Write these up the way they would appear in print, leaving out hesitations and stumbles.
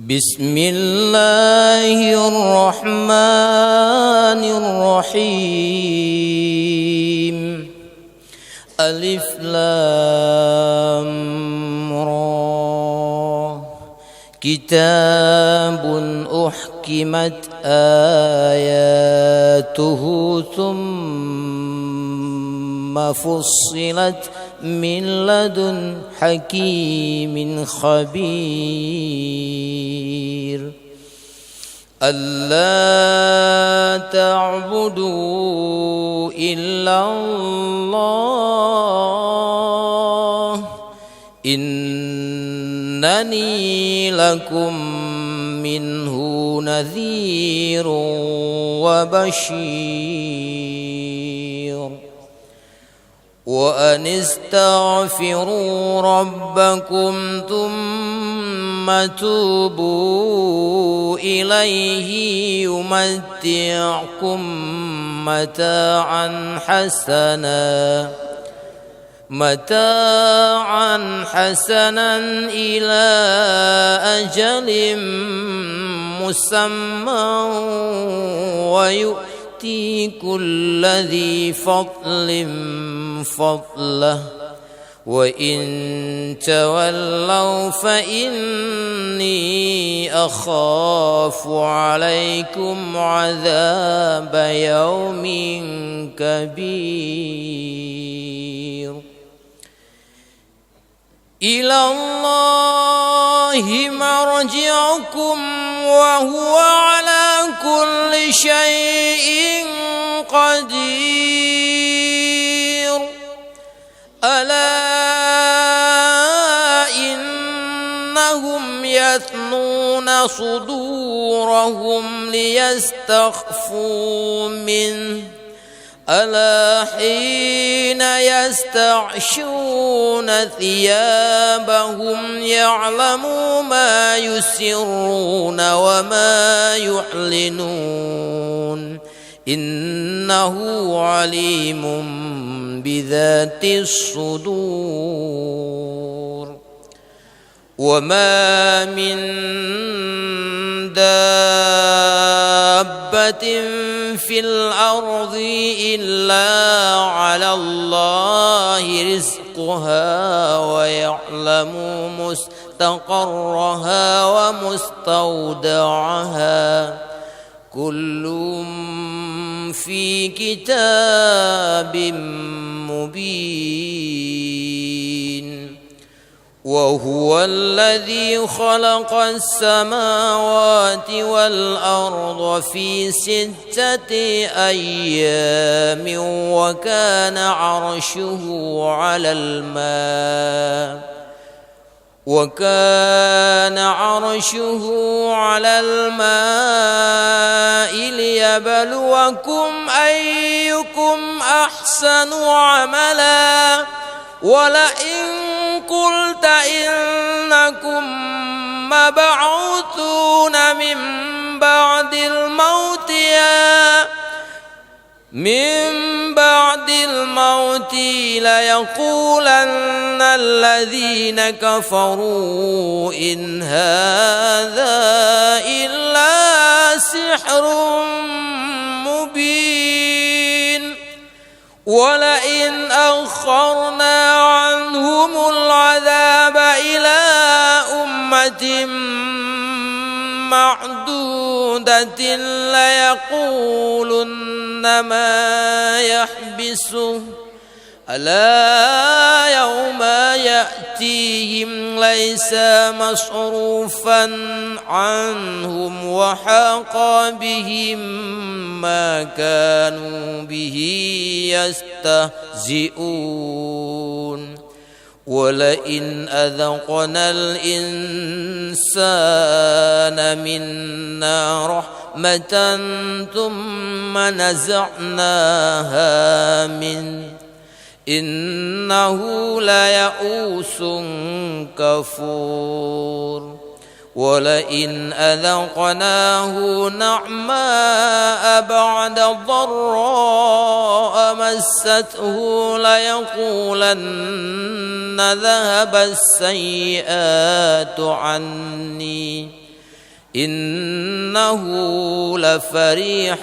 بسم الله الرحمن الرحيم ألف لام را كتاب أحكمت آياته ثم فصلت من لدن حكيم خبير ألا تعبدوا إلا الله إنني لكم منه نذير وبشير وأن استغفروا ربكم ثم توبوا إليه يمتعكم متاعا حسنا إلى أجل مسمى ويؤتي كل ذي فضل فضله وإن تولوا فإني أخاف عليكم عذاب يوم كبير إلى الله مرجعكم وهو على كل شيء قدير ألا إنهم يثنون صدورهم ليستخفوا منه ألا حين يستعشون ثيابهم يعلم ما يسرون وما يعلنون إنه عليم بذات الصدور وما من دابة في الأرض إلا على الله رزقها ويعلم مستقرها ومستودعها كل في كتاب مبين وهو الذي خلق السماوات والأرض في 6 أيام وكان عرشه على الماء ليبلوكم أيكم أحسن عملا ولئن قلت إنكم مبعوثون من بعد الموت ليقولن الذين كفروا إن هذا إلا سحر مبين ولئن أخرنا عنهم العذاب إلى أمة معدودة ليقولن ما يحبسه ألا يوم يأتيهم ليس مصروفا عنهم وحاق بهم ما كانوا به يستهزئون ولئن أذقنا الإنسان منا رحمة ثم نزعناها منه إنه ليئوس كفور ولئن أذقناه نعماء بعد ضراء مسته ليقولن ذهب السيئات عني إنه لفريح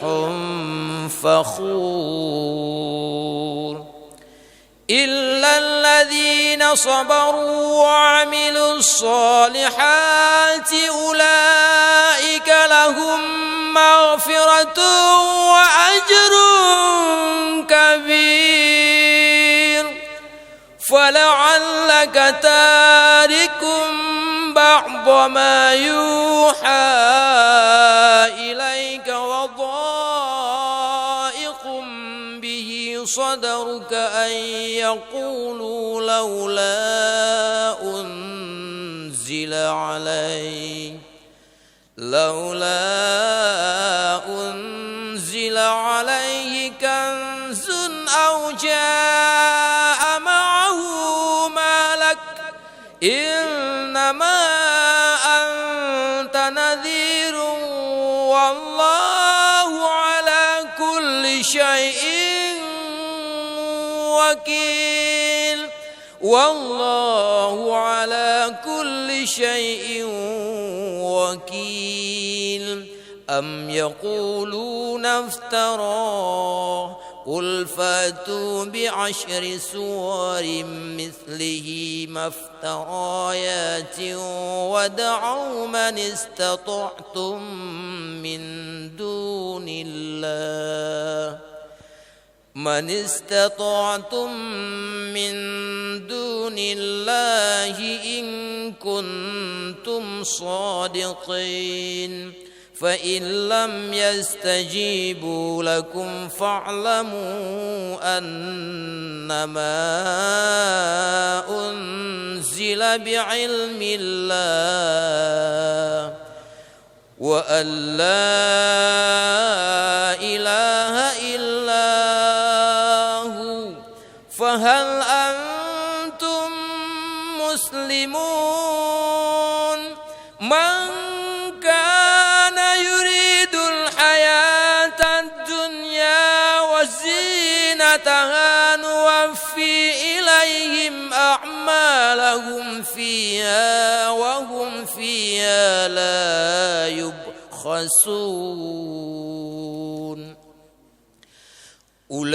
فخور إلا الذين صبروا وعملوا الصالحات أولئك لهم مغفرة وأجر كبير فلعلك تارك بعض ما يوحى إليك وضائق به صدرك أن يقولوا لولا أنزل عليه كنز أو جاء معه ملك إنما أنت نذير والله على كل شيء وكيل والله على كل شيء وكيل أم يقولون افتراه قل فاتوا بعشر سور مثله مفتريات ودعوا من استطعتم من دون الله إن كنتم صادقين فإن لم يستجيبوا لكم فاعلموا أنما أنزل بعلم الله وأن لا إله إلا هو فهل أنتم مسلمون من كان يريد الحياة الدنيا وزينتها نوفي إليهم أعمالهم فيها وهم فيها لا يبخسون أولئك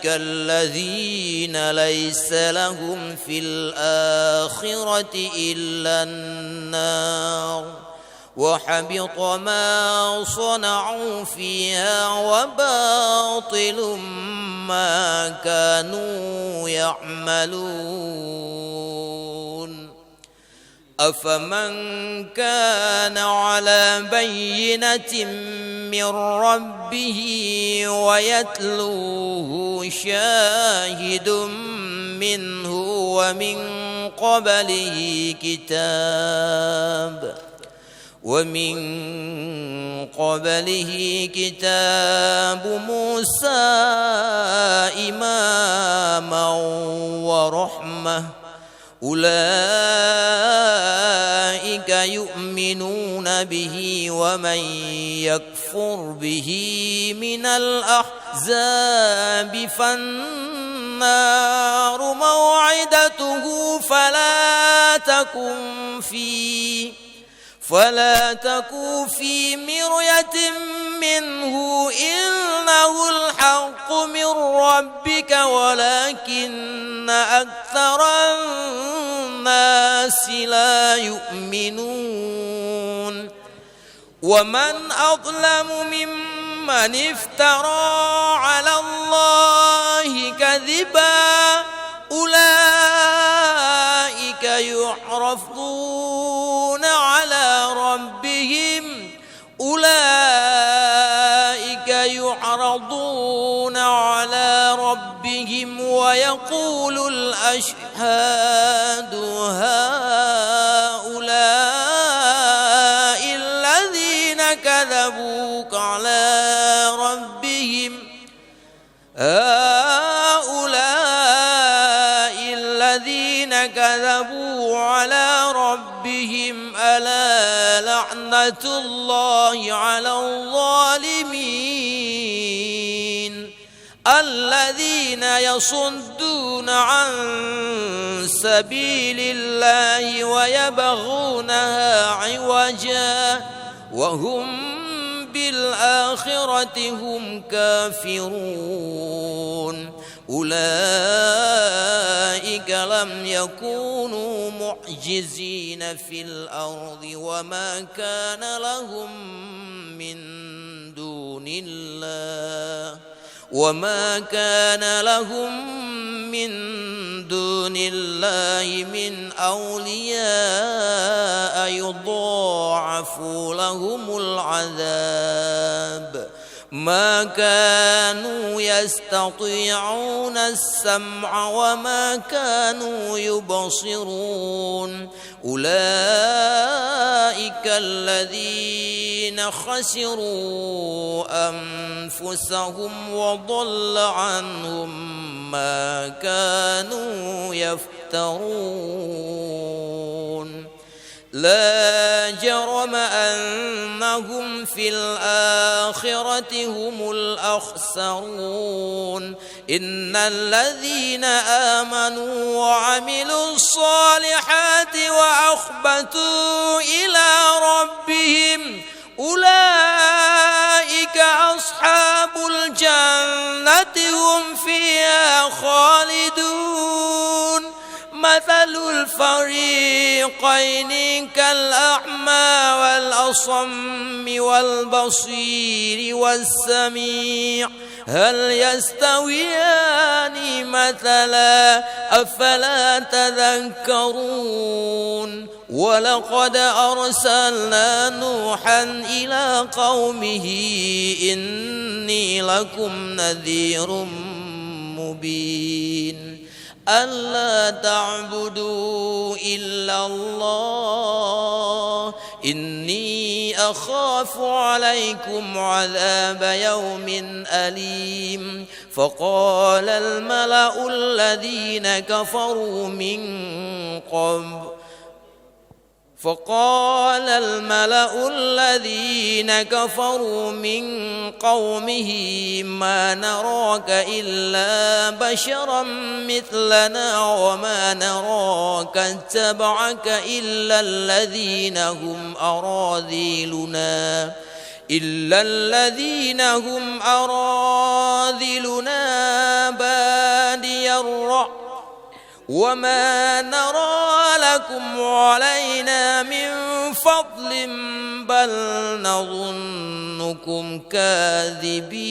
الذين ليس لهم في الآخرة إلا النار وحبط ما صنعوا فيها وباطل ما كانوا يعملون أفمن كان على بينة من ربه ويتلوه شاهد منه ومن قبله كتاب موسى إماما ورحمة أولئك يؤمنون به ومن يكفر به من الأحزاب فالنار موعدته فلا تكن في مرية منه إنه الحق من ربك ولكن أكثر الناس لا يؤمنون ومن أظلم ممن افترى على الله كذبا أولئك يعرضون على ربهم ويقول الأشهاد هؤلاء الذين كذبوا على ربهم ألا لعنة الله على الظالمين الذين يصدون عن سبيل الله ويبغونها عوجا وهم بالآخرة هم كافرون أولئك لم يكونوا معجزين في الأرض وما كان لهم من دون الله من أولياء يضاعف لهم العذاب ما كانوا يستطيعون السمع وما كانوا يبصرون أولئك الذين خسروا أنفسهم وضل عنهم ما كانوا يفترون لا جرم أنهم في الآخرة هم الأخسرون إن الذين آمنوا وعملوا الصالحات وأخبتوا إلى ربهم أولئك أصحاب الجنة هم فيها خالدون مثل الفريقين كالأعمى والأصم والبصير والسميع هل يستويان مثلا أفلا تذكرون ولقد أرسلنا نوحا إلى قومه إني لكم نذير مبين ألا تعبدوا إلا الله إني أخاف عليكم عذاب يوم أليم فقال الملأ الذين كفروا من قومه ما نراك إلا بشرا مثلنا وما نراك اتبعك إلا الذين هم أراذلنا بادي الرأي وما نرى لكم علينا من فضل بل نظنكم كاذبين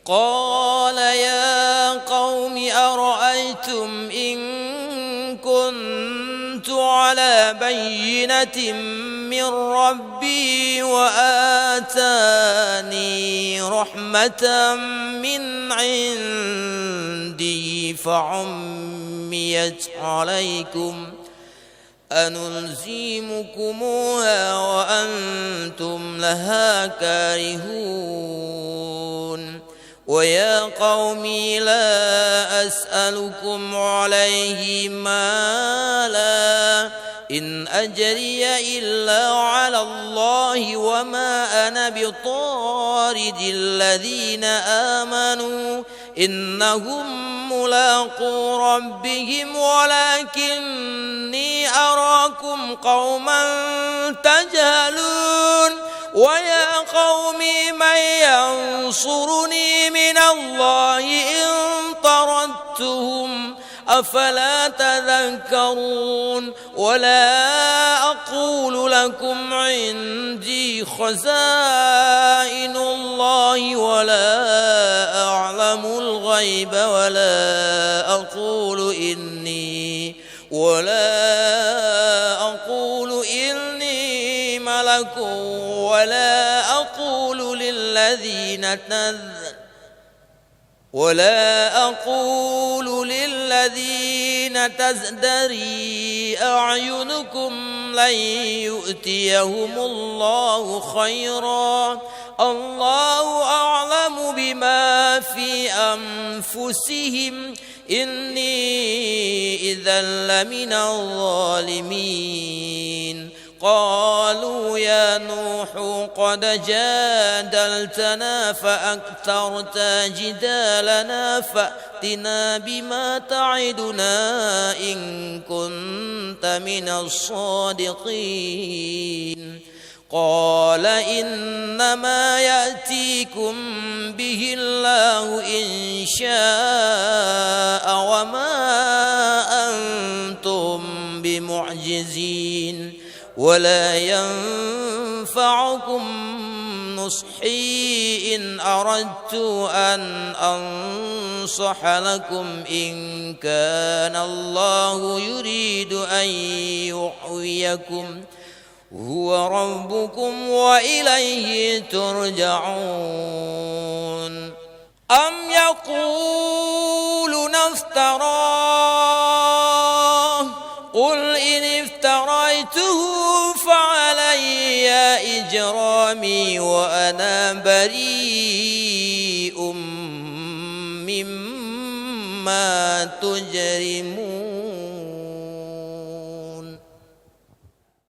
قال يا قوم أرأيتم إن كنت على بينة من ربي وآتاني رحمة من عندي فعميت عليكم أنلزمكموها وأنتم لها كارهون ويا قوم لا أسألكم عليه مالا إن أجري إلا على الله وما أنا بطارد الذين آمنوا إنهم ملاقو ربهم ولكني أراكم قوما تجهلون ويا قوم من ينصرني من الله إن طردتهم أفلا تذكرون ولا أقول لكم عندي خزائن الله ولا أعلم الغيب ولا أقول إني ملك ولا أقول للذين تزدري أعينكم لن يؤتيهم الله خيرا الله أعلم بما في أنفسهم إني إذا لمن الظالمين قالوا يا نوح قد جادلتنا فأكثرت جدالنا فأتنا بما تعدنا إن كنت من الصادقين قال إنما يأتيكم به الله إن شاء وما أنتم بمعجزين ولا ينفعكم نصحي إن أردت أن أنصح لكم إن كان الله يريد أن يغويكم هو ربكم وإليه ترجعون أم يقولون افتراه قل إن افتريته فعلي إجرامي وأنا بريء مما تجرمون